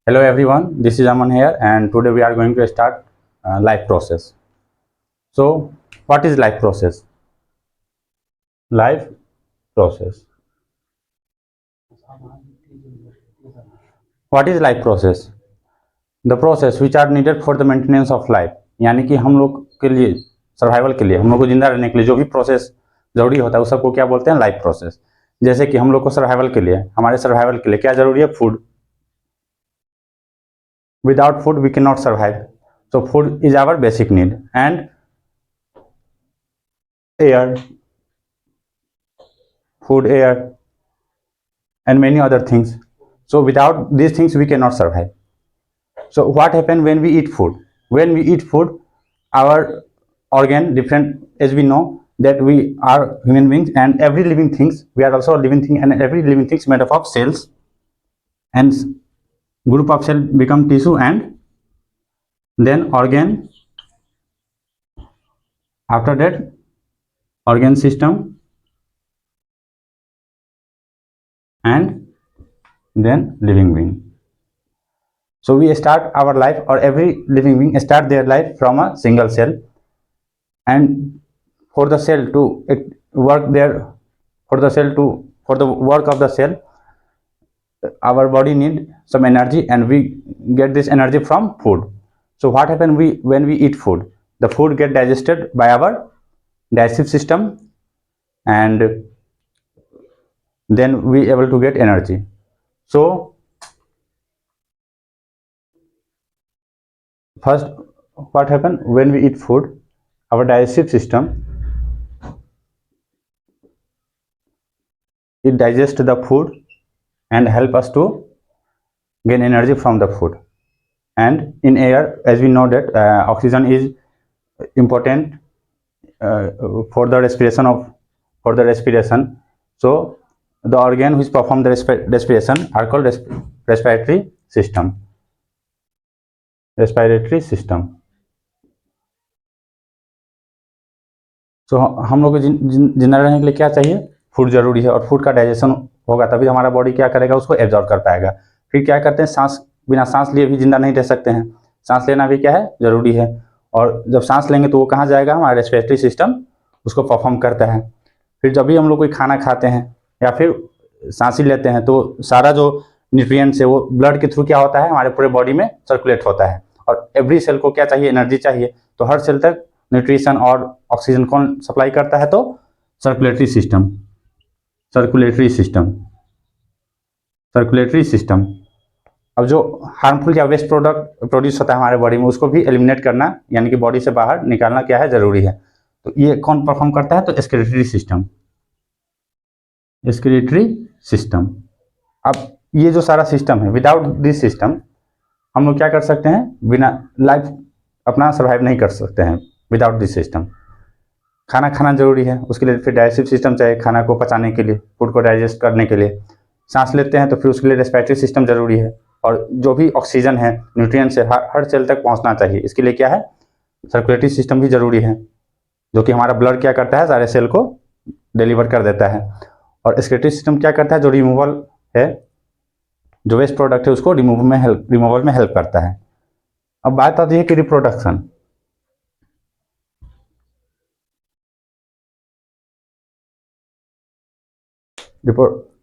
Hello everyone, this is Aman here and today we are going to start life process. So what is life process? Life process. What is life process? The process which are needed for the maintenance of life. यानी कि हम लोग के लिए survival के लिए हम लोग को जिंदा रहने के लिए जो भी प्रोसेस जरूरी होता है उस सबको क्या बोलते हैं? Life process. जैसे कि हम लोग को सर्वाइवल के लिए हमारे सर्वाइवल के लिए क्या जरूरी है? Food. Without food we cannot survive. So food is our basic need and air, food, air and many other things. So without these things we cannot survive. So what happens when we eat food? When we eat food, our organ different, as we know that we are human beings and every living things, we are also a living thing and every living thing is made up of cells and group of cell become tissue and then organ, after that organ system and then living being. So we start our life or every living being start their life from a single cell and for the cell to work there, for the work of the cell, our body need some energy and we get this energy from food. So what happens when we eat food? The food get digested by our digestive system and then we able to get energy. So first what happen when we eat food, our digestive system it digests the food and help us to gain energy from the food. And in air, as we know that oxygen is important for the respiration. So the organ which perform the respiration are called respiratory system. So हम लोग को जिंदा रहने के लिए क्या चाहिए? Food जरूरी है और फूड का डाइजेशन होगा तभी हमारा बॉडी क्या करेगा? उसको एब्जॉर्ब कर पाएगा। फिर क्या करते हैं? सांस, बिना सांस लिए भी जिंदा नहीं रह सकते हैं। सांस लेना भी क्या है? जरूरी है। और जब सांस लेंगे तो वो कहाँ जाएगा? हमारा रेस्पिरेटरी सिस्टम उसको परफॉर्म करता है। फिर जब भी हम लोग कोई खाना खाते हैं या फिर सांस ही लेते हैं तो सारा जो न्यूट्रिएंट्स है वो ब्लड के थ्रू क्या होता है? हमारे पूरे बॉडी में सर्कुलेट होता है। और एवरी सेल को क्या चाहिए? एनर्जी चाहिए। तो हर सेल तक न्यूट्रिशन और ऑक्सीजन कौन सप्लाई करता है? तो सर्कुलेटरी सिस्टम। अब जो हार्मफुल या वेस्ट प्रोडक्ट प्रोड्यूस होता है हमारे बॉडी में उसको भी एलिमिनेट करना यानी कि बॉडी से बाहर निकालना क्या है? जरूरी है। तो ये कौन परफॉर्म करता है? तो एक्सक्रीटरी सिस्टम। अब ये जो सारा सिस्टम है, विदाउट दिस सिस्टम हम लोग क्या कर सकते हैं? बिना लाइफ अपना सर्वाइव नहीं कर सकते हैं विदाउट दिस सिस्टम। खाना खाना जरूरी है, उसके लिए फिर डाइजेस्टिव सिस्टम चाहिए खाना को पचाने के लिए, फूड को डाइजेस्ट करने के लिए। सांस लेते हैं तो फिर उसके लिए रेस्पिरेटरी सिस्टम जरूरी है और जो भी ऑक्सीजन है, न्यूट्रिएंट्स है, हर सेल तक पहुंचना चाहिए। इसके लिए क्या है? सर्कुलेटरी सिस्टम भी जरूरी है, जो कि हमारा ब्लड क्या करता है? सारे सेल को डिलीवर कर देता है। और एक्सक्रीटरी सिस्टम क्या करता है? जो रिमूवल है, जो वेस्ट प्रोडक्ट है उसको रिमूवल में हेल्प करता है। अब बात आती है कि रिप्रोडक्शन।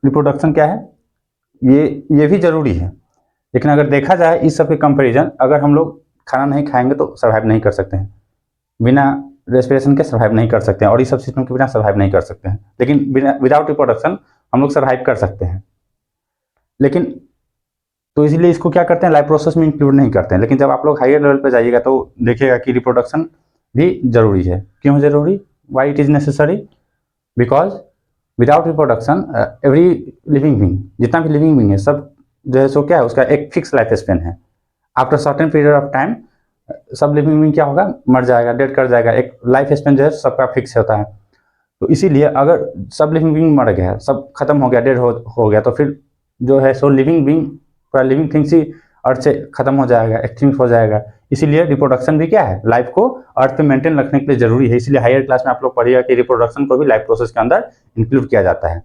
रिप्रोडक्शन क्या है? ये भी जरूरी है, लेकिन अगर देखा जाए इस सब के कंपैरिजन, अगर हम लोग खाना नहीं खाएंगे तो सर्वाइव नहीं कर सकते हैं, बिना रेस्पिरेशन के सर्वाइव नहीं कर सकते हैं और इस सब सिस्टम के बिना सर्वाइव नहीं कर सकते हैं। लेकिन विदाउट रिप्रोडक्शन हम लोग सर्वाइव कर सकते हैं। लेकिन तो इसलिए इसको क्या करते हैं? लाइफ प्रोसेस में इंक्लूड नहीं करते हैं। लेकिन जब आप लोग हायर लेवल पे जाइएगा तो देखिएगा कि रिप्रोडक्शन भी जरूरी है। क्यों जरूरी? Why it is necessary? Because without reproduction every living being, जितना भी लिविंग बीइंग है सब जो है सो क्या है? उसका एक फिक्स लाइफ स्पेन है। After certain period of time सब लिविंग बीइंग क्या होगा? मर जाएगा, डेड कर जाएगा। एक लाइफ स्पेन जो है सबका फिक्स होता है। तो इसीलिए अगर सब लिविंग बीइंग मर गया, सब खत्म हो गया, डेड हो गया, तो फिर जो है सो लिविंग बीइंग, पूरा लिविंग थिंग्स ही अर्थ से खत्म हो जाएगा, एक्सटिंक्ट हो जाएगा। इसीलिए रिप्रोडक्शन भी क्या है? लाइफ को अर्थ पे मेंटेन रखने के लिए जरूरी है। इसलिए हायर क्लास में आप लोग पढ़िएगा कि रिप्रोडक्शन को भी लाइफ प्रोसेस के अंदर इंक्लूड किया जाता है।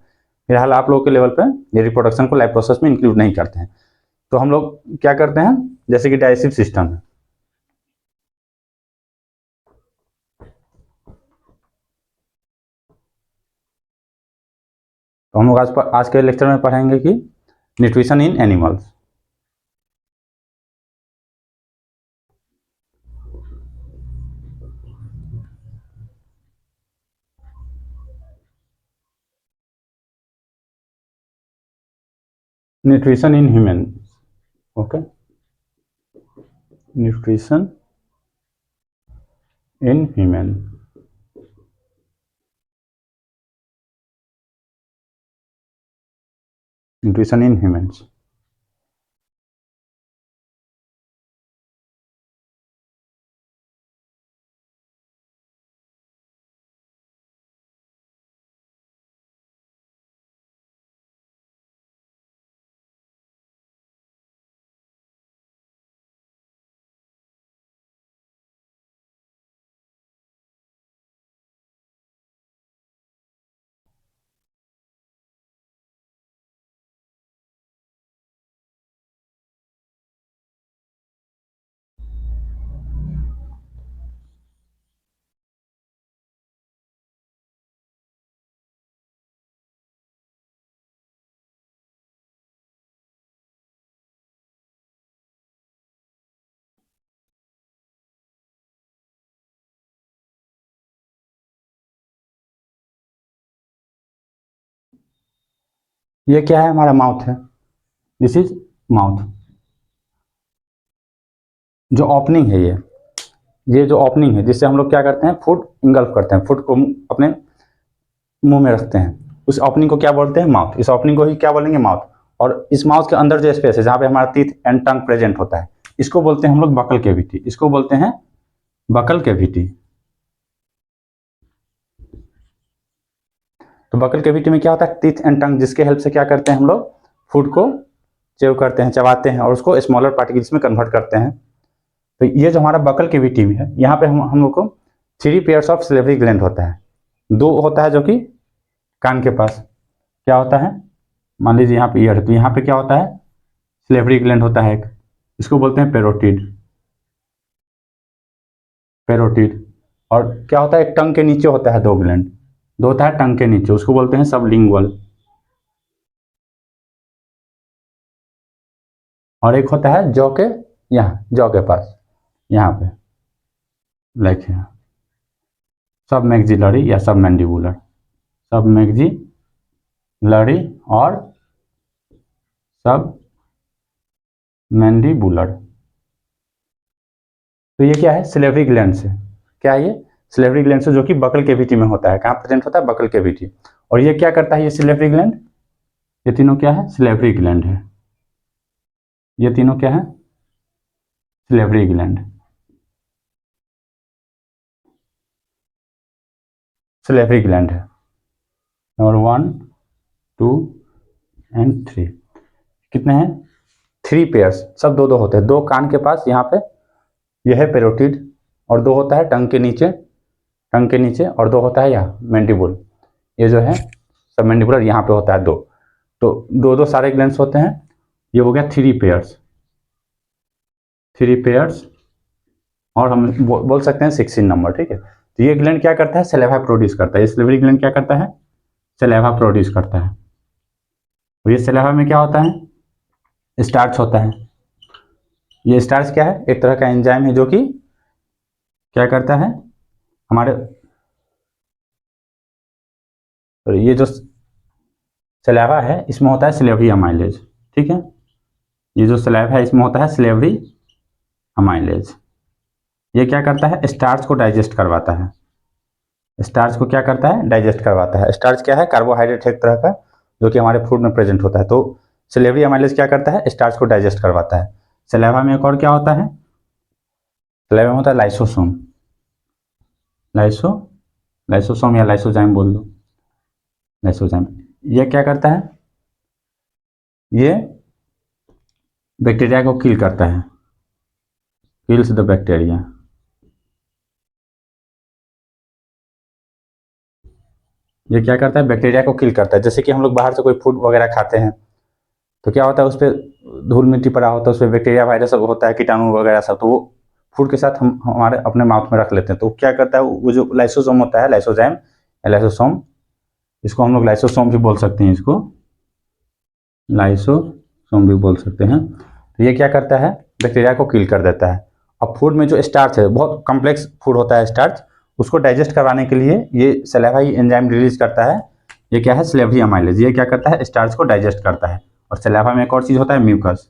फिलहाल आप लोगों के लेवल पे ये रिप्रोडक्शन को लाइफ प्रोसेस में इंक्लूड नहीं करते हैं। तो हम लोग क्या करते हैं, जैसे कि डाइजेस्टिव सिस्टम है, तो हम लोग आज के लेक्चर में पढ़ेंगे कि nutrition in animals. Nutrition in human, okay, nutrition in human. Nutrition in humans. ये क्या है, हमारा माउथ है, दिस इज माउथ। जो ओपनिंग है ये जो ओपनिंग है जिससे हम लोग क्या करते हैं, फूड इंगल्फ करते हैं, फूड को अपने मुंह में रखते हैं, उस ओपनिंग को क्या बोलते हैं, माउथ। इस ओपनिंग को ही क्या बोलेंगे, माउथ। और इस माउथ के अंदर जो स्पेस है जहाँ पे हमारा टीथ एंड टंग प्रेजेंट होता है, इसको बोलते हैं हम लोग बकल कैविटी, इसको बोलते हैं बकल कैविटी। तो बकल कैविटी में क्या होता है, टीथ एंड टंग, जिसके हेल्प से क्या करते हैं हम लोग, फूड को चेव करते हैं, चबाते हैं और उसको स्मॉलर पार्टिकल्स में कन्वर्ट करते हैं। तो ये जो हमारा बकल कैविटी में है, यहाँ पे हम लोग को 3 पेयर्स ऑफ सिलेवरी ग्लैंड होता है। 2 होता है जो कि कान के पास क्या होता है, मान लीजिए यहाँ पे ईयर है, तो यहाँ पे क्या होता है, सिलेवरी ग्लैंड होता है एक, इसको बोलते हैं पेरोटिड। पेरोटिड। और क्या होता है, एक टंग के नीचे होता है 2 ग्लैंड, 2 होता है टंग के नीचे, उसको बोलते हैं सबलिंगुअल। और एक होता है जॉ के यहाँ, जॉ के पास यहाँ पे, लाइक यहाँ, सब मैक्सिलरी या सब मैंडिबुलर, सब मैक्सिलरी और सब मैंडिबुलर। तो ये क्या है, सिलेवरी ग्लैंड से, क्या है ये, सिलेवरी ग्लैंड से, जो कि बकल कैविटी में होता है। कहाँ प्रेजेंट होता है, बकल कैविटी। और ये क्या करता है, ये सिलेवरी ग्लैंड, ये तीनों क्या है, सिलेवरी ग्लैंड है। ये तीनों क्या है, सिलेवरी ग्लैंड, सिलेवरी ग्लैंड है। नंबर 1 2 एंड 3, कितने हैं, 3 पेयर्स, सब 2 2 होते हैं। 2 कान के पास यहाँ पे, यह है पेरोटिड, और 2 होता है टंग के नीचे, टंग के नीचे, और 2 होता है यहाँ मैंडिबुल, ये जो है सब मैंडिबुलर, यहाँ पे होता है 2। तो 2 2 सारे ग्लैंड्स होते हैं। ये हो गया 3 पेयर्स, 3 पेयर्स, और हम बोल सकते हैं 16 नंबर, ठीक है। तो ये ग्लैंड क्या करता है, सलेवा प्रोड्यूस करता है। ये सिलेवरी ग्लैंड क्या करता है, सलेवा प्रोड्यूस करता है। और ये सलेवा में क्या होता है, स्टार्च होता है। ये स्टार्च क्या है, एक तरह का एंजाइम है जो कि क्या करता है, हमारे, तो ये जो सलेवा है इसमें होता है सिलेवरी अमाइलेज, ठीक है। ये जो सलेवा है इसमें होता है सिलेवरी अमाइलेज। ये क्या करता है, स्टार्च को डाइजेस्ट करवाता है। स्टार्च को क्या करता है, डाइजेस्ट करवाता है। स्टार्च क्या है, कार्बोहाइड्रेट है एक तरह का, जो कि हमारे फूड में प्रेजेंट होता है। तो सिलेवरी अमाइलेज क्या करता है, स्टार्च को डाइजेस्ट करवाता है। सलेवा में एक और क्या होता है, सलेवा में होता है लाइसोसोम, लाइसो लाइसोसोम या लाइसोजाइम बोल दो, लाइसोजाइम। ये क्या करता है, ये बैक्टीरिया को किल करता है, किल्स द बैक्टीरिया। ये क्या करता है, बैक्टीरिया को किल करता है। जैसे कि हम लोग बाहर से कोई फूड वगैरह खाते हैं, तो क्या होता है, उस पर धूल मिट्टी पड़ा होता है उसमें बैक्टीरिया वायरस सब होता है, कीटाणु वगैरह सब, तो वो फूड के साथ हम हमारे अपने माउथ में रख लेते हैं। तो क्या करता है वो जो लाइसोसोम होता है, लाइसोजाइम, लाइसोसोम, इसको हम लोग लाइसोसोम भी बोल सकते हैं, इसको लाइसोसोम भी बोल सकते हैं। तो ये क्या करता है, बैक्टीरिया को किल कर देता है। अब फूड में जो स्टार्च है, बहुत कॉम्प्लेक्स फूड होता है स्टार्च, उसको डाइजेस्ट करवाने के लिए ये सलाइवा ही एंजाइम रिलीज करता है। ये क्या है, सलेवरी अमाइलेज, ये क्या करता है, स्टार्च को डाइजेस्ट करता है। और सलाइवा में एक और चीज़ होता है, म्यूकस।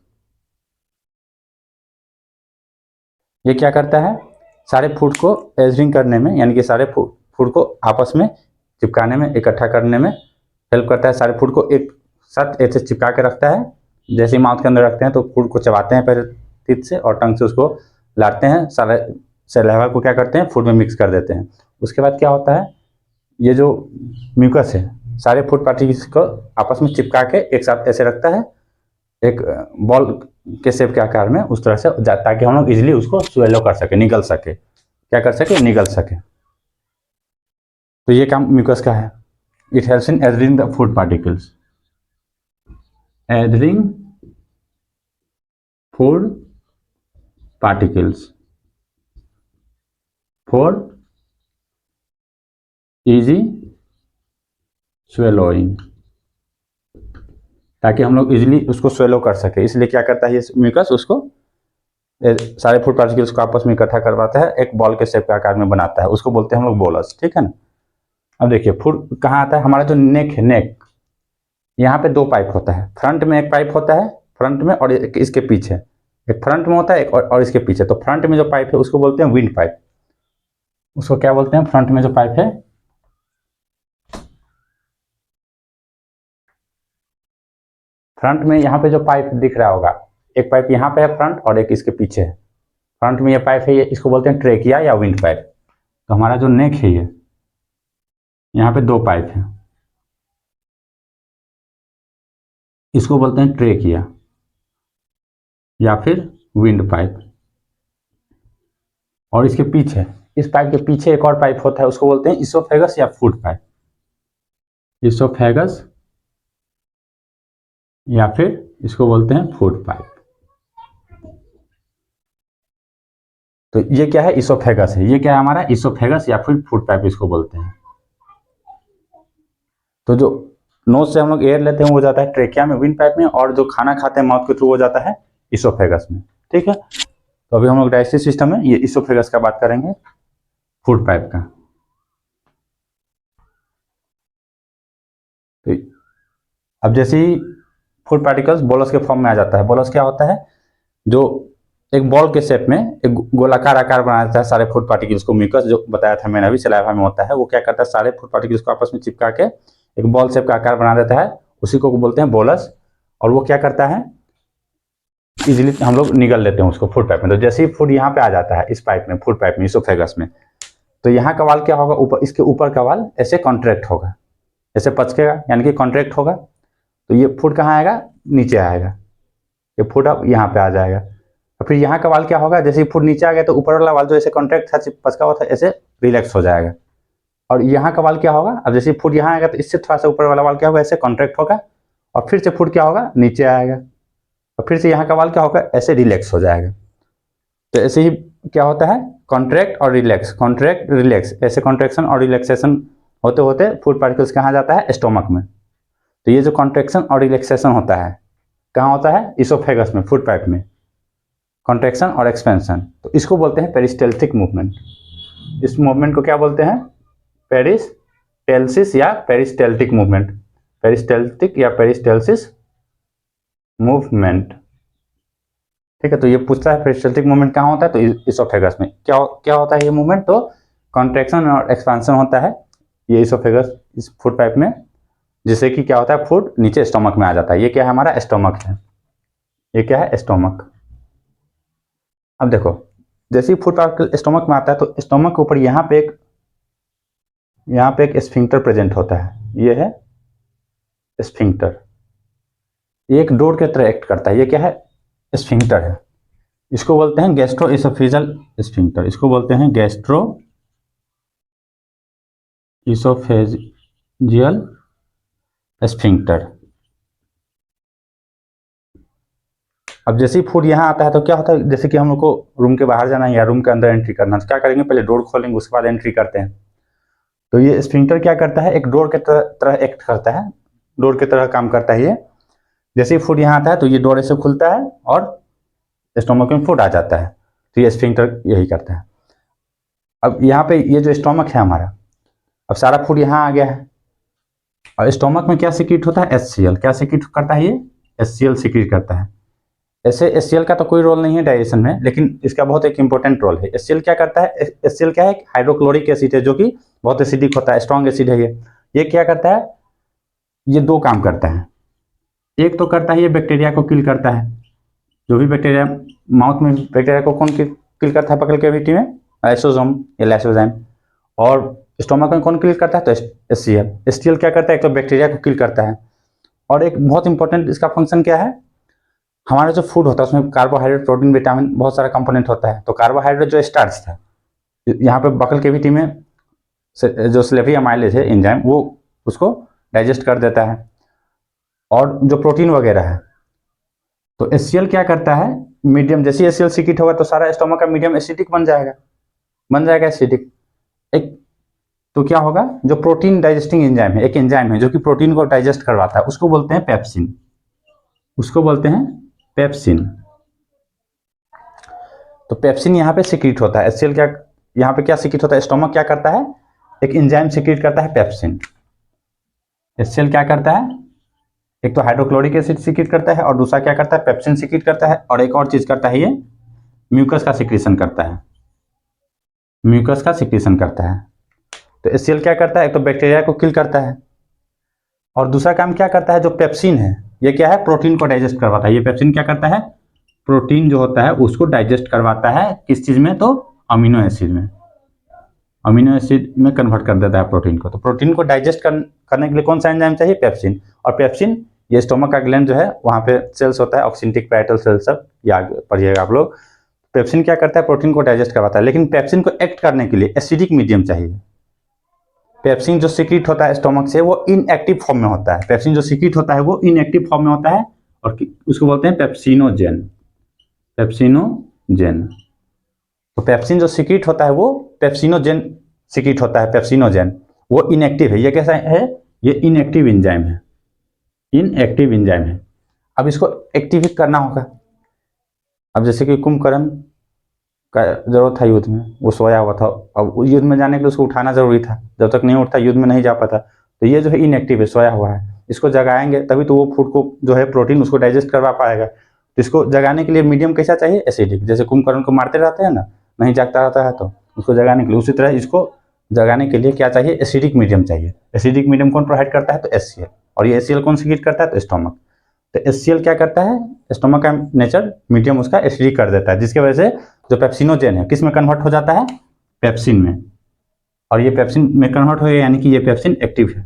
ये क्या करता है, सारे फूड को एजरिंग करने में, यानी कि सारे फूड को आपस में चिपकाने में, इकट्ठा करने में हेल्प करता है। सारे फूड को एक साथ ऐसे चिपका के रखता है। जैसे ही माउथ के अंदर रखते हैं तो फूड को चबाते हैं पहले टीथ से, और टंग से उसको लाते हैं, सारे सलाइवा को क्या करते हैं, फूड में मिक्स कर देते हैं। उसके बाद क्या होता है, ये जो म्यूकस है सारे फूड पार्टिकल्स को आपस में चिपका के एक साथ ऐसे रखता है, एक बॉल के शेप के आकार में, उस तरह से, ताकि हम लोग इजिली उसको स्वेलो कर सके, निगल सके, क्या कर सके, निगल सके। तो ये काम म्यूकस का है। It helps in adhering the food particles, adhering food particles for easy swallowing, ताकि हम लोग इजिली उसको स्वेलो कर सके। इसलिए क्या करता है ये म्यूकस, उसको सारे फूड पार्टिकल्स को आपस में इकट्ठा करवाता है, एक बॉल के शेप के आकार में बनाता है, उसको बोलते हैं हम लोग बोलस, ठीक है ना। अब देखिए फूड कहाँ आता है, हमारा जो नेक है, नेक, यहाँ पे दो पाइप होता है, फ्रंट में एक पाइप होता है, फ्रंट में, और एक इसके पीछे, एक फ्रंट में होता है, एक और इसके पीछे। तो फ्रंट में जो पाइप है उसको बोलते हैं विंड पाइप। उसको क्या बोलते हैं, फ्रंट में जो पाइप है, फ्रंट में यहाँ पे जो पाइप दिख रहा होगा, एक पाइप यहाँ पे है फ्रंट, और एक इसके पीछे है। फ्रंट में ये पाइप है, ये इसको बोलते हैं ट्रेकिया या विंड पाइप। तो हमारा जो नेक है, ये यहाँ पे दो पाइप है, इसको बोलते हैं ट्रेकिया या फिर विंड पाइप। और इसके पीछे, इस पाइप के पीछे एक और पाइप होता है, उसको बोलते हैं इसोफेगस या फूड पाइप, इसोफेगस या फिर इसको बोलते हैं फूड पाइप। तो ये क्या है, इसोफेगस है, ये क्या है हमारा, इसोफेगस या फिर फूड पाइप इसको बोलते हैं। तो जो नोज से हम लोग एयर लेते हैं वो जाता है ट्रेकिया में, विंड पाइप में, और जो खाना खाते हैं माउथ के थ्रू वो जाता है इसोफेगस में, ठीक है। तो अभी हम लोग डाइजेस्टिव सिस्टम में ये इसोफेगस का बात करेंगे, फूड पाइप का। तो अब जैसे ही फूड पार्टिकल्स बोलस के फॉर्म में आ जाता है, बोलस क्या होता है, जो एक बॉल के शेप में एक गोलाकार आकार बना देता है सारे फूड पार्टिकल्स को। म्यूकस जो बताया था मैंने अभी, सलाइवा में होता है, वो क्या करता है, सारे फूड पार्टिकल्स को आपस में चिपका के एक बॉल शेप का आकार बना देता है, उसी को बोलते हैं बोलस। और वो क्या करता है, इजीली हम लोग निगल लेते हैं उसको फूड पाइप में। तो जैसे ही फूड यहाँ पे आ जाता है इस पाइप में, फूड पाइप में, इसोफेगस में, तो यहाँ का वाल क्या होगा, ऊपर, इसके ऊपर का वाल ऐसे कॉन्ट्रैक्ट होगा, ऐसे पचकेगा, यानी कि कॉन्ट्रैक्ट होगा। तो ये फूड कहाँ आएगा, नीचे आएगा, ये फूड अब यहाँ पे आ जाएगा। और फिर यहाँ का वाल क्या होगा, जैसे ही फूड नीचे आ गया तो ऊपर वाला वाल जो ऐसे कॉन्ट्रैक्ट था, पचका हुआ था, ऐसे रिलैक्स हो जाएगा। और यहाँ का वाल क्या होगा, अब जैसे फूड यहाँ आएगा तो इससे थोड़ा सा ऊपर वाला वाल क्या होगा, ऐसे कॉन्ट्रैक्ट होगा, और फिर से फूड क्या होगा, नीचे आएगा, और फिर से यहाँ का वाल क्या होगा, ऐसे रिलैक्स हो जाएगा। तो ऐसे ही क्या होता है, कॉन्ट्रैक्ट और रिलैक्स, कॉन्ट्रैक्ट रिलैक्स, ऐसे कॉन्ट्रैक्शन और रिलैक्सेशन होते होते फूड पार्टिकल्स कहाँ जाता है, स्टोमक में। तो ये जो कॉन्ट्रैक्शन और रिलैक्सेशन होता है कहाँ होता है, इसोफेगस में, फूड पाइप में, कॉन्ट्रैक्शन और एक्सपेंशन। तो इसको बोलते हैं पेरिस्टेल्टिक मूवमेंट। इस मूवमेंट को क्या बोलते हैं, पेरिस्टेल्सिस या पेरिस्टेल्टिक मूवमेंट, पेरिस्टेल्टिक या पेरिस्टेल्सिस मूवमेंट, ठीक है। तो ये पूछता है पेरिस्टेल्टिक मूवमेंट कहाँ होता है, तो इसोफेगस में। क्या होता है ये मूवमेंट, तो कॉन्ट्रैक्शन और एक्सपेंशन होता है ये इसोफेगस, इस फूड पाइप में, जिससे कि क्या होता है, फूड नीचे स्टोमक में आ जाता है। ये क्या है, हमारा स्टोमक है, ये क्या है, स्टोमक। अब देखो, जैसे ही फूड पार्टिकल स्टोमक में आता है तो स्टोमक के ऊपर यहाँ पे एक स्फिंक्टर प्रेजेंट होता है, ये है स्फिंक्टर, ये एक डोर के तरह एक्ट करता है, ये क्या है, स्फिंक्टर है। इसको बोलते हैं गैस्ट्रो इसोफेजियल स्फिंक्टर, इसको बोलते हैं गैस्ट्रो इसोफेजियल स्फिंक्टर। अब जैसे ही फूड यहाँ आता है तो क्या होता है, जैसे कि हम लोग को रूम के बाहर जाना है या रूम के अंदर एंट्री करना है तो क्या करेंगे, पहले डोर खोलेंगे उसके बाद एंट्री करते हैं। तो ये स्फिंक्टर क्या करता है, एक डोर के तरह एक्ट करता है, डोर की तरह काम करता है ये। जैसे ही फूड यहाँ आता है तो ये डोर ऐसे खुलता है और स्टोमक में फूड आ जाता है। तो ये स्फिंक्टर यही करता है। अब यहाँ पे ये जो स्टोमक है हमारा, अब सारा फूड यहाँ आ गया है और स्टोमक में क्या सिक्रीट होता है, एचसीएल। क्या सिक्रीट करता है ये, एचसीएल सिक्रीट करता है। ऐसे एचसीएल का तो कोई रोल नहीं है डाइजेशन में, लेकिन इसका बहुत एक इंपॉर्टेंट रोल है। एचसीएल क्या करता है, एचसीएल क्या है, हाइड्रोक्लोरिक एसिड है जो कि बहुत एसिडिक होता है, स्ट्रॉन्ग एसिड है ये क्या करता है, ये दो काम करता है। एक तो करता है ये बैक्टीरिया को किल करता है, जो भी बैक्टीरिया माउथ में, बैक्टीरिया को कौन किल करता है बकल कैविटी में, लाइसोसोम या लाइसोजाइम। और स्टोमक में कौन किल करता है, तो एचसीएल। एचसीएल क्या करता है, एक तो बैक्टीरिया को किल करता है और एक बहुत इंपॉर्टेंट इसका फंक्शन क्या है, हमारा जो फूड होता है उसमें कार्बोहाइड्रेट, प्रोटीन, विटामिन बहुत सारा कंपोनेंट होता है। तो कार्बोहाइड्रेट जो स्टार्च था, यहाँ पे बकल कैविटी में जो स्लेवरी अमाइलेज है एंजाइम, वो उसको डाइजेस्ट कर देता है। और जो प्रोटीन वगैरह है, तो एचसीएल क्या करता है, मीडियम, जैसे एचसीएल सीक्रेट होगा तो सारा स्टोमक का मीडियम एसिडिक बन जाएगा एसिडिक। एक तो क्या होगा, जो प्रोटीन डाइजेस्टिंग एंजाइम है, एक एंजाइम है जो कि प्रोटीन को डाइजेस्ट करवाता है, उसको बोलते हैं पेप्सिन। उसको बोलते हैं पेप्सिन। तो पेप्सिन यहाँ पे सिक्रीट होता है। एचसीएल क्या, यहाँ पे क्या सिक्रीट होता है, स्टोमक क्या करता है, एक एंजाइम सिक्रीट करता है पेप्सिन। एचसीएल क्या करता है, एक तो हाइड्रोक्लोरिक एसिड सिक्रीट करता है और दूसरा क्या करता है, पेप्सिन सिक्रीट करता है। और एक और चीज करता है, ये म्यूकस का सिक्रीशन करता है, म्यूकस का सिक्रीशन करता है। तो एचसीएल क्या करता है, एक तो बैक्टीरिया को किल करता है और दूसरा काम क्या करता है, जो पेप्सिन है ये क्या है, प्रोटीन को डाइजेस्ट करवाता है। ये पेप्सिन क्या करता है, प्रोटीन जो होता है उसको डाइजेस्ट करवाता है, किस चीज में, तो अमीनो एसिड में, अमीनो एसिड में कन्वर्ट कर देता है प्रोटीन को। तो प्रोटीन को डाइजेस्ट करने के लिए कौन सा एंजाइम चाहिए, पेप्सिन। और पेप्सिन ये स्टोमक का ग्लैंड जो है वहाँ पे सेल्स होता है, ऑक्सिंटिक पैरेटल सेल्स, सब याद पढ़िएगा आप लोग। पेप्सिन क्या करता है, प्रोटीन को डाइजेस्ट करवाता है, लेकिन पेप्सिन को एक्ट करने के लिए एसिडिक मीडियम चाहिए। पेप्सिन जो सिक्रीट होता है स्टोमक से वो इनएक्टिव फॉर्म में होता है। पेप्सिन जो सिक्रीट होता है वो इनएक्टिव फॉर्म में होता है और उसको बोलते हैं पेप्सिनोजेन, पेप्सिनोजेन। तो पेप्सिन जो सिक्रीट होता है वो पेप्सिनोजेन सिक्रीट होता है, पेप्सिनोजेन। वो इनएक्टिव है। ये कैसा है, ये इनएक्टिव एंजाइम है, इनएक्टिव एंजाइम है। अब इसको एक्टिवेट करना होगा। अब जैसे कि कुंभकर्ण का जरूरत था युद्ध में, वो सोया हुआ था, अब युद्ध में जाने के लिए उसको उठाना जरूरी था, जब तक नहीं उठता युद्ध में नहीं जा पाता। तो ये जो है इनएक्टिव है, सोया हुआ है, इसको जगाएंगे तभी तो वो फूड को जो है प्रोटीन उसको डाइजेस्ट करवा पाएगा। तो इसको जगाने के लिए मीडियम कैसा चाहिए, एसिडिक। जैसे कुंभकर्ण को मारते रहते हैं ना, नहीं जागता रहता है, तो उसको जगाने के लिए, उसी तरह इसको जगाने के लिए क्या चाहिए, एसिडिक मीडियम चाहिए। एसिडिक मीडियम कौन प्रोवाइड करता है, तो एचसीएल। और ये एचसीएल कौन सिक्रीट करता है, तो स्टोमक। तो एचसीएल क्या करता है, स्टोमक का नेचर मीडियम उसका एसिडिक कर देता है, जिसकी वजह से जो पेप्सिनोजेन है किस में कन्वर्ट हो जाता है, पेप्सिन में। और ये पेप्सिन में कन्वर्ट हो गया, यानी कि ये पेप्सिन एक्टिव है।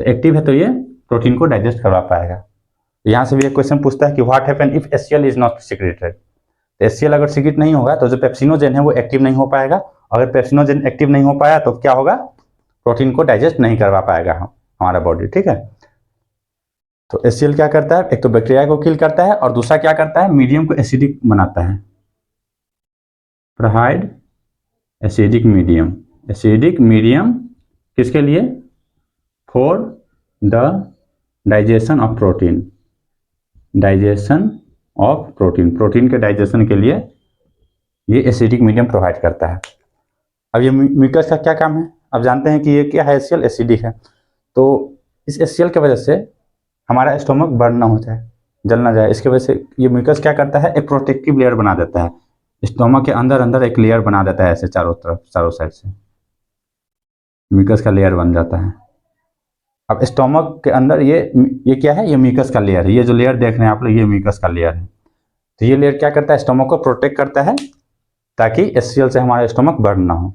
तो एक्टिव है तो ये प्रोटीन को डाइजेस्ट करवा पाएगा। तो यहाँ से भी एक क्वेश्चन पूछता है कि what happen if HCL is not secreted. तो एचसीएल अगर सिक्रेट नहीं होगा तो जो पेप्सिनोजेन है वो एक्टिव नहीं हो पाएगा। अगर पेप्सिनोजेन एक्टिव नहीं हो पाया तो क्या होगा, प्रोटीन को डाइजेस्ट नहीं करवा पाएगा हमारा बॉडी, ठीक है। तो एचसीएल क्या करता है, एक तो बैक्टीरिया को किल करता है और दूसरा क्या करता है, मीडियम को एसिडिक बनाता है, provide acidic medium. Acidic medium किसके लिए, for the digestion of protein, digestion of protein, protein के डाइजेशन के लिए ये एसिडिक मीडियम प्रोवाइड करता है। अब ये म्यूकस का क्या काम है, अब जानते हैं कि ये क्या है, एचसीएल एसिडिक है। तो इस एचसीएल की वजह से हमारा स्टोमक बर्न ना हो जाए, जल ना जाए, इसकी वजह से ये म्यूकस क्या करता है, एक प्रोटेक्टिव लेयर बना देता है, स्टोमक के अंदर अंदर एक लेयर बना देता है ऐसे चारों तरफ, चारों साइड से म्यूकस का लेयर बन जाता है। अब स्टोमक के अंदर ये क्या है, ये म्यूकस का लेयर है। ये जो लेयर देख रहे हैं आप लोग, ये म्यूकस का लेयर है। तो ये लेयर क्या करता है, स्टोमक को प्रोटेक्ट करता है ताकि एचसीएल से हमारा स्टोमक बर्न ना हो।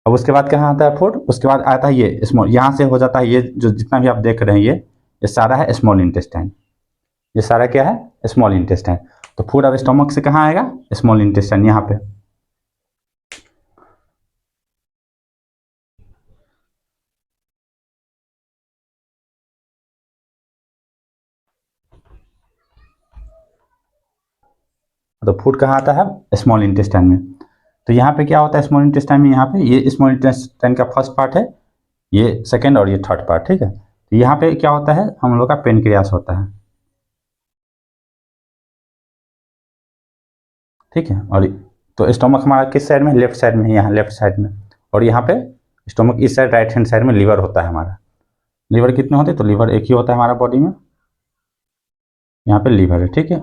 अब उसके बाद कहाँ आता है फूड, उसके बाद आता है ये स्मॉल, यहाँ से हो जाता है ये जो जितना भी आप देख रहे हैं ये सारा है स्मॉल इंटेस्टाइन। ये सारा क्या है, स्मॉल इंटेस्टाइन। तो फूड अब स्टोमक से कहाँ आएगा, स्मॉल इंटेस्टाइन यहाँ पे। तो फूड कहाँ आता है, स्मॉल इंटेस्टाइन में। तो यहाँ पे क्या होता है स्मॉल इंटेस्टाइन में, यहाँ पे ये स्मॉल इंटेस्टाइन का फर्स्ट पार्ट है, ये सेकेंड और ये थर्ड पार्ट, ठीक है। तो यहाँ पे क्या होता है, हम लोग का पेनक्रियास होता है, ठीक है। और तो स्टोमक हमारा किस साइड में, लेफ्ट साइड में, यहाँ लेफ्ट साइड में। और यहाँ पे स्टोमक इस साइड राइट हैंड साइड में लीवर होता है हमारा। लीवर कितने होते हैं, तो लीवर एक ही होता है हमारा बॉडी में, यहाँ पे लीवर है, ठीक है।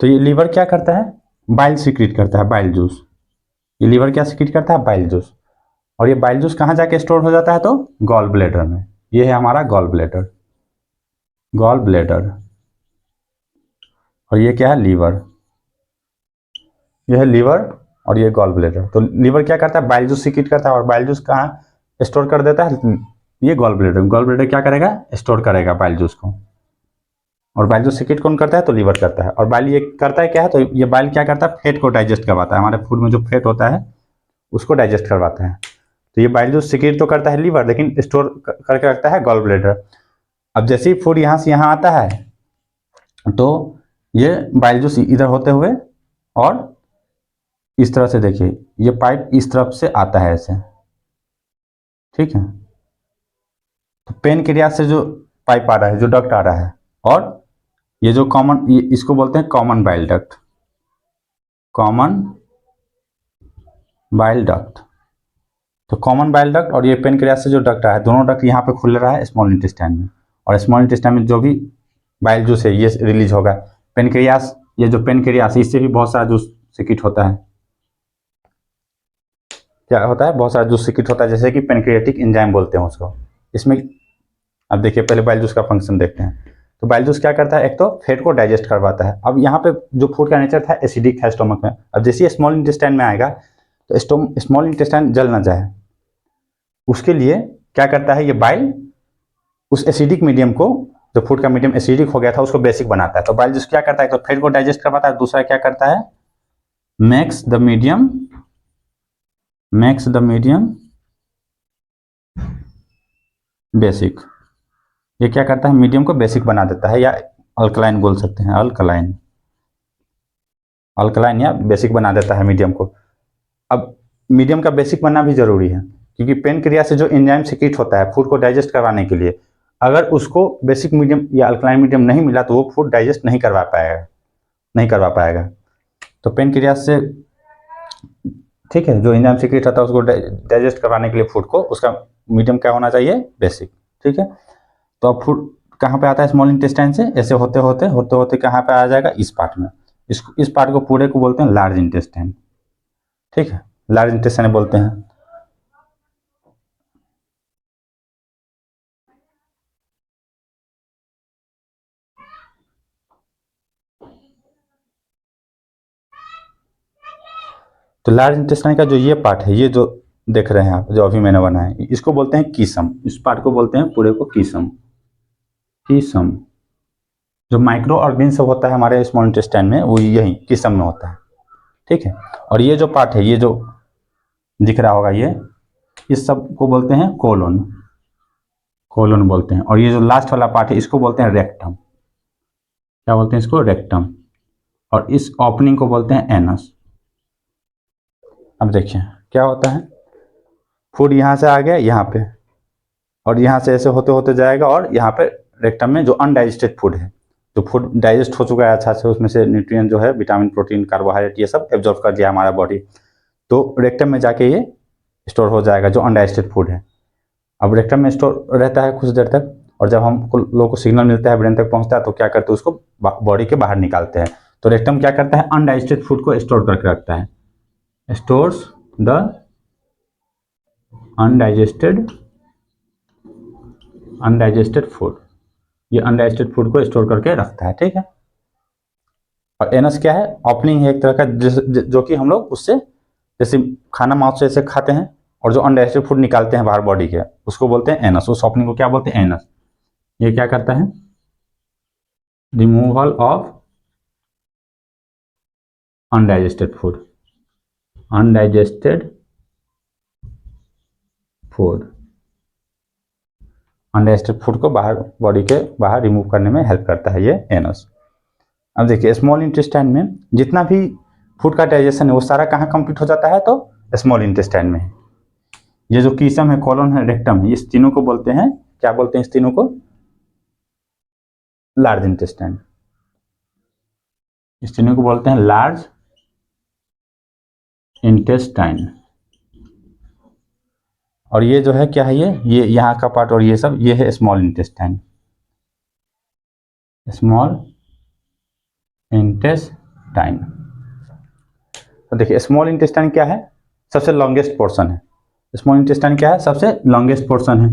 तो ये लीवर क्या करता है, बाइल सीक्रेट करता है, बाइल जूस। ये लीवर क्या सीक्रेट करता है, बाइल जूस। और ये बाइल जूस कहाँ जाके स्टोर हो जाता है, तो गॉल ब्लैडर में। ये है हमारा गॉल ब्लैडर, गॉल ब्लैडर। और ये क्या है, लीवर। ये है लीवर और ये गॉल ब्लैडर। तो लीवर क्या करता है, बाइल जूस सीक्रेट करता है, और बाइल जूस कहाँ स्टोर कर देता है, ये गॉल ब्लैडर। गॉल ब्लैडर क्या करेगा, स्टोर करेगा बाइल जूस को। और बाइल जूस सीक्रेट कौन करता है, तो लीवर करता है। और बाइल ये करता है क्या है, तो ये बाइल क्या करता है, फैट को डाइजेस्ट करवाता है, हमारे फूड में जो फैट होता है उसको डाइजेस्ट करवाता है। तो ये बाइल जूस सीक्रेट तो करता है लीवर, लेकिन स्टोर करके रखता है गॉल ब्लैडर। अब जैसे ही फूड यहाँ से यहाँ आता है, तो ये बाइल जूस इधर होते हुए और इस तरह से, देखिए ये पाइप इस तरफ से आता है ऐसे, ठीक है। तो पेनक्रियास से जो पाइप आ रहा है, जो डक्ट आ रहा है, और ये जो कॉमन, ये इसको बोलते हैं common bile duct, common bile duct. तो कॉमन बाइल डक्ट और ये पेनक्रियास से जो डक्ट आ रहा है, दोनों डक्ट यहाँ पे खुल रहा है स्मॉल इंटेस्टाइन में। और स्मॉल इंटेस्टाइन में जो भी बाइल जूस है ये रिलीज होगा। पेनक्रियास, ये जो पेनक्रियास है इससे भी बहुत सारा जूस सीक्रेट होता है। क्या होता है, बहुत सारा जूस सीक्रेट होता है, जैसे कि पेनक्रियाटिक एंजाइम बोलते हैं उसको। इसमें अब देखिए पहले बाइल जूस का फंक्शन देखते हैं। तो बाइल जूस क्या करता है, एक तो फैट को डाइजेस्ट करवाता है। अब यहाँ पे जो फूड का नेचर था एसिडिक है स्टोमक में, अब जैसे स्मॉल इंटेस्टाइन में आएगा तो स्मॉल इंटेस्टाइन जल ना जाए, उसके लिए क्या करता है ये बाइल, उस एसिडिक मीडियम को, जो फूड का मीडियम एसिडिक हो गया था उसको बेसिक बनाता है। तो बाइल जूस क्या करता है, तो फैट को डाइजेस्ट करवाता है, दूसरा क्या करता है, मेक्स द मीडियम बेसिक। ये क्या करता है, मीडियम को बेसिक बना देता है, या अल्कलाइन बोल सकते हैं, अल्कलाइन या बेसिक बना देता है मीडियम को। अब मीडियम का बेसिक बनना भी जरूरी है, क्योंकि पेनक्रियास से जो एंजाइम सीक्रेट होता है फूड को डाइजेस्ट करवाने के लिए, अगर उसको बेसिक मीडियम या अल्कलाइन मीडियम नहीं मिला तो वो फूड डाइजेस्ट नहीं करवा पाएगा। तो पेनक्रियास से, ठीक है, जो एंजाइम सीक्रेट होता है उसको डाइजेस्ट करवाने के लिए फूड को, उसका मीडियम क्या होना चाहिए, बेसिक, ठीक है। तो अब फूड कहाँ पे आता है, स्मॉल इंटेस्टाइन से ऐसे होते होते कहाँ पे आ जाएगा, इस पार्ट में। इस पार्ट को पूरे को बोलते हैं लार्ज इंटेस्टाइन, ठीक है, लार्ज इंटेस्टाइन बोलते हैं। तो लार्ज इंटेस्टाइन का जो ये पार्ट है, ये जो देख रहे हैं आप, जो अभी मैंने बनाया है, इसको बोलते हैं कीसम। इस पार्ट को बोलते हैं पूरे को कीसम। जो माइक्रो ऑर्गेन सब होता है हमारे स्मॉल इंटेस्टाइन में, वो यही कीसम में होता है, ठीक है। और ये जो पार्ट है, ये जो दिख रहा होगा, ये इस सब को बोलते हैं कोलोन बोलते हैं। और ये जो लास्ट वाला पार्ट है इसको बोलते हैं रेक्टम। क्या बोलते हैं इसको, रेक्टम। और इस ओपनिंग को बोलते हैं एनस। अब देखिए क्या होता है, फूड यहाँ से आ गया यहाँ पे, और यहाँ से ऐसे होते होते जाएगा, और यहाँ पे रेक्टम में जो अनडाइजेस्टेड फूड है, जो फूड डाइजेस्ट हो चुका है अच्छा से, उसमें से न्यूट्रिएंट जो है, विटामिन, प्रोटीन, कार्बोहाइड्रेट, ये सब एब्जॉर्ब कर लिया हमारा बॉडी, तो रेक्टम में जाके ये स्टोर हो जाएगा, जो अनडाइजेस्टेड फूड है। अब रेक्टम में स्टोर रहता है कुछ देर तक, और जब हम लोगों को सिग्नल मिलता है, ब्रेन तक पहुंचता है, तो क्या करते हैं, उसको बॉडी के बाहर निकालते हैं। तो रेक्टम क्या करता है, अनडाइजेस्टेड फूड को स्टोर करके रखता है, स्टोर्स द अनडाइजेस्टेड फूड। ये अनडाइजेस्टेड फूड को स्टोर करके रखता है, ठीक है। और एनस क्या है, ओपनिंग है एक तरह का, जो कि हम लोग उससे, जैसे खाना माउथ से ऐसे खाते हैं, और जो अनडाइजेस्टेड फूड निकालते हैं बाहर बॉडी के, उसको बोलते हैं एनस। उस ओपनिंग को क्या बोलते हैं, एनस। ये क्या करता है, removal of undigested food, undigested food. Undigested food को बाहर, बॉडी के बाहर रिमूव करने में हेल्प करता है ये एनस। अब देखिए स्मॉल इंटेस्टाइन में जितना भी फूड का डाइजेशन है वो सारा कहाँ कंप्लीट हो जाता है, तो स्मॉल इंटेस्टाइन में। ये जो कीसम है, कॉलन है, रेक्टम है, इस तीनों को बोलते हैं, क्या बोलते हैं इस तीनों को? Large intestine. इस तीनों को बोलते हैं लार्ज इंटेस्टाइन। और ये जो है क्या है, ये यहाँ का पार्ट और ये सब, ये है स्मॉल इंटेस्टाइन। Small intestine. तो देखिए स्मॉल इंटेस्टाइन क्या है? सबसे लॉन्गेस्ट पोर्शन है। स्मॉल इंटेस्टाइन क्या है? सबसे लॉन्गेस्ट पोर्शन है।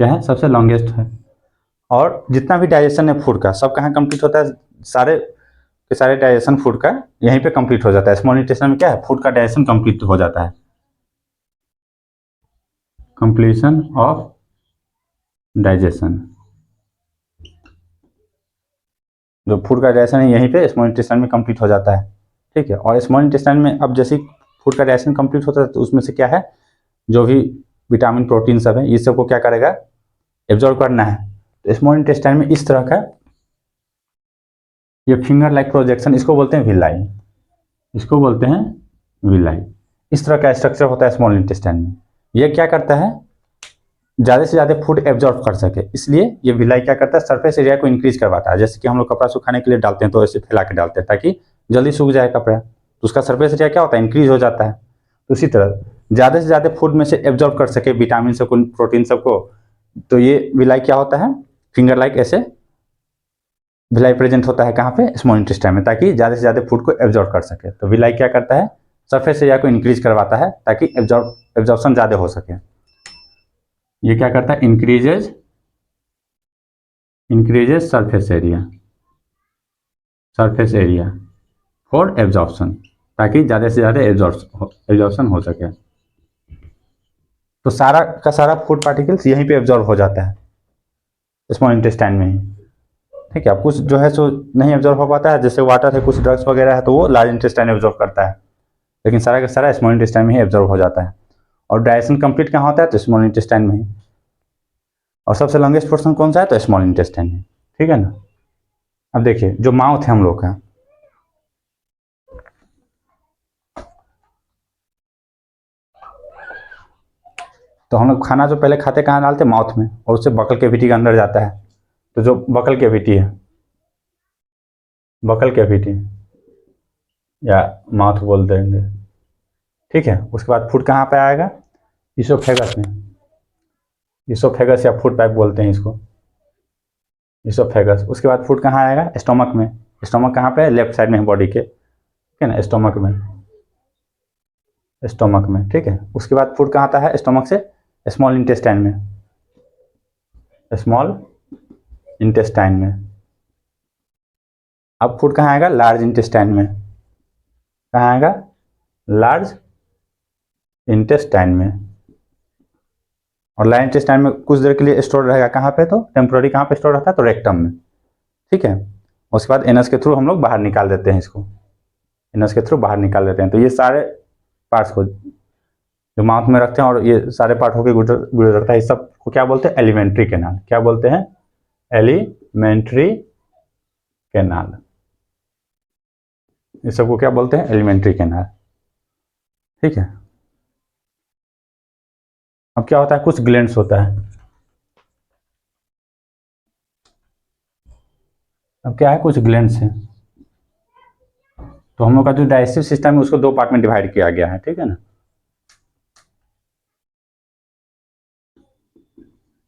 क्या है? सबसे लॉन्गेस्ट है। और जितना भी डाइजेशन है फूड का, सब कहाँ कंप्लीट होता है? सारे के सारे डाइजेशन फूड का यहीं पे कंप्लीट हो जाता है। स्मॉल इंटेस्टाइन में क्या है? फूड का डाइजेशन कंप्लीट हो जाता है। कंप्लीशन ऑफ डाइजेशन, जो फूड का डाइजेशन है यहीं पे स्मॉल इंटेस्टाइन में कंप्लीट हो जाता है। ठीक है। और स्मॉल इंटेस्टाइन में अब जैसे फूड का डाइजेशन कंप्लीट होता है तो उसमें से क्या है, जो भी विटामिन प्रोटीन सब है, ये सबको क्या करेगा? एब्जॉर्ब करना है। तो स्मॉल इंटेस्टाइन में इस तरह का ये फिंगर लाइक प्रोजेक्शन, इसको बोलते हैं विलाई। इसको बोलते हैं विलाई। इस तरह का स्ट्रक्चर होता है स्मॉल इंटेस्टाइन में। ये क्या करता है? ज़्यादा से ज़्यादा फूड एब्जॉर्ब कर सके, इसलिए ये विलाई क्या करता है? सरफेस एरिया को इंक्रीज करवाता है। जैसे कि हम लोग कपड़ा सुखाने के लिए डालते हैं तो ऐसे फैला के डालते हैं ताकि जल्दी सूख जाए कपड़ा, तो उसका सरफेस एरिया क्या होता है? इंक्रीज हो जाता है। तो उसी तरह ज़्यादा से ज़्यादा फूड में से एब्जॉर्ब कर सके विटामिन सबको, प्रोटीन सबको, तो ये विलाई क्या होता है? फिंगर लाइक ऐसे विलाई प्रेजेंट होता है कहाँ पे? स्मॉल इंटेस्टाइन में, ताकि ज़्यादा से ज़्यादा फूड को एब्जॉर्ब कर सके। तो विलाई क्या करता है? सरफेस एरिया को इंक्रीज करवाता है ताकि एब्जॉर्प्शन ज़्यादा हो सके। ये क्या करता है? Increases surface area for absorption, ताकि ज़्यादा से ज़्यादा एब्जॉर्प्शन हो सके। तो सारा का सारा फूड पार्टिकल्स यहीं पे एब्जॉर्ब हो जाता है स्मॉल इंटेस्टाइन में ही। ठीक है। अब कुछ जो है सो नहीं एब्जॉर्ब हो पाता है, जैसे वाटर है, कुछ ड्रग्स वगैरह है, तो वो लार्ज इंटेस्टाइन एब्जॉर्ब करता है, लेकिन सारा का सारा स्मॉल इंटेस्टाइन में ही एब्जॉर्ब हो जाता है। और डाइजेशन कंप्लीट कहाँ होता है? तो स्मॉल इंटेस्टाइन में ही। और सबसे लॉन्गेस्ट पोर्शन कौन सा है? तो स्मॉल इंटेस्टाइन है। ठीक है ना। अब देखिए जो माउथ है हम लोग का, तो हम लोग खाना जो पहले खाते कहाँ डालते? माउथ में, और उससे बकल कैविटी के अंदर जाता है। तो जो बकल कैविटी है, बकल कैविटी या माउथ बोल देंगे, ठीक है। उसके बाद फूड कहाँ पे आएगा? इसोफेगस में। इसोफेगस या फूड पाइप बोलते हैं इसको, इसोफेगस। उसके बाद फूड कहाँ आएगा? स्टोमक में। स्टोमक कहाँ पे? लेफ्ट साइड में है बॉडी के, ठीक है ना, स्टोमक में, स्टोमक में। ठीक है। उसके बाद फूड कहाँ आता है? स्टोमक से स्मॉल इंटेस्टाइन में, स्मॉल इंटेस्टाइन में। अब फूड कहाँ आएगा? लार्ज इंटेस्टाइन में। कहाँ आएगा? लार्ज इंटेस्टाइन में। और लार्ज इंटेस्टाइन में कुछ देर के लिए स्टोर रहेगा कहाँ पे? तो टेम्पोररी कहाँ पे स्टोर रहता है? तो रेक्टम में। ठीक है। उसके बाद एनस के थ्रू हम लोग बाहर निकाल देते हैं इसको, एनस के थ्रू बाहर निकाल देते हैं। तो ये सारे पार्ट्स को जो माउथ में रखते हैं और ये सारे पार्ट होकर गुजरता है, इस सब को क्या बोलते हैं? Alimentary canal. क्या बोलते हैं? Alimentary canal. इस सबको क्या बोलते हैं? Alimentary canal. ठीक है। अब क्या होता है? कुछ ग्लैंड्स होता है। अब क्या है? कुछ ग्लैंड्स हैं। तो हम लोग का जो डाइजेस्टिव सिस्टम है उसको दो पार्ट में डिवाइड किया गया है, ठीक है ना।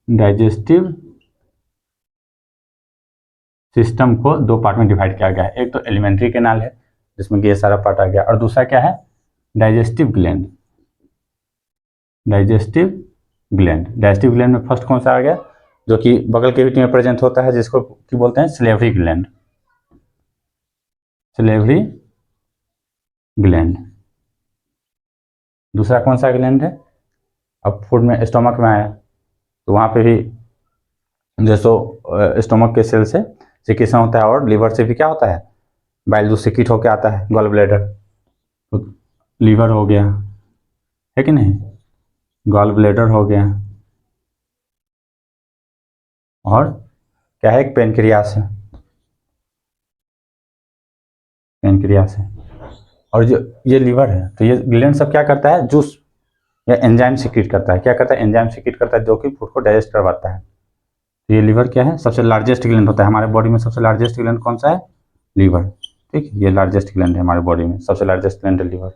डाइजेस्टिव सिस्टम को दो पार्ट में डिवाइड किया गया है। एक तो एलिमेंट्री कैनाल है जिसमें कि ये सारा पार्ट आ गया, और दूसरा क्या है? Digestive gland. Digestive digestive gland में फर्स्ट कौन सा आ गया? जो कि बगल कैविटी में प्रेजेंट होता है, जिसको कि बोलते हैं सलेवरी ग्लैंड। Salivary gland. दूसरा कौन सा ग्लैंड है? अब फूड में स्टोमक में आया तो वहाँ पे भी जैसो स्टोमक के सेल से सिक्रीशन होता है, और लीवर से भी क्या होता है? बाइल जूस सिक्रीट होकर आता है, गॉल ब्लैडर। तो लीवर हो गया, है कि नहीं, गॉल ब्लैडर हो गया, और क्या है, एक पेनक्रियास है, पेनक्रियास है। और जो ये लीवर है, तो ये ग्लैंड सब क्या करता है, जूस या एंजाइम सीक्रेट करता है। क्या करता है, एंजाइम सीक्रेट करता है, जो कि फूड को डाइजेस्ट करवाता है। तो ये लीवर क्या है, सबसे लार्जेस्ट ग्लैंड होता है हमारे बॉडी में। सबसे लार्जेस्ट ग्लैंड कौन सा है, लीवर। ठीक है, ये लार्जेस्ट ग्लैंड है हमारे बॉडी में, सबसे लार्जेस्ट ग्लैंड है लीवर।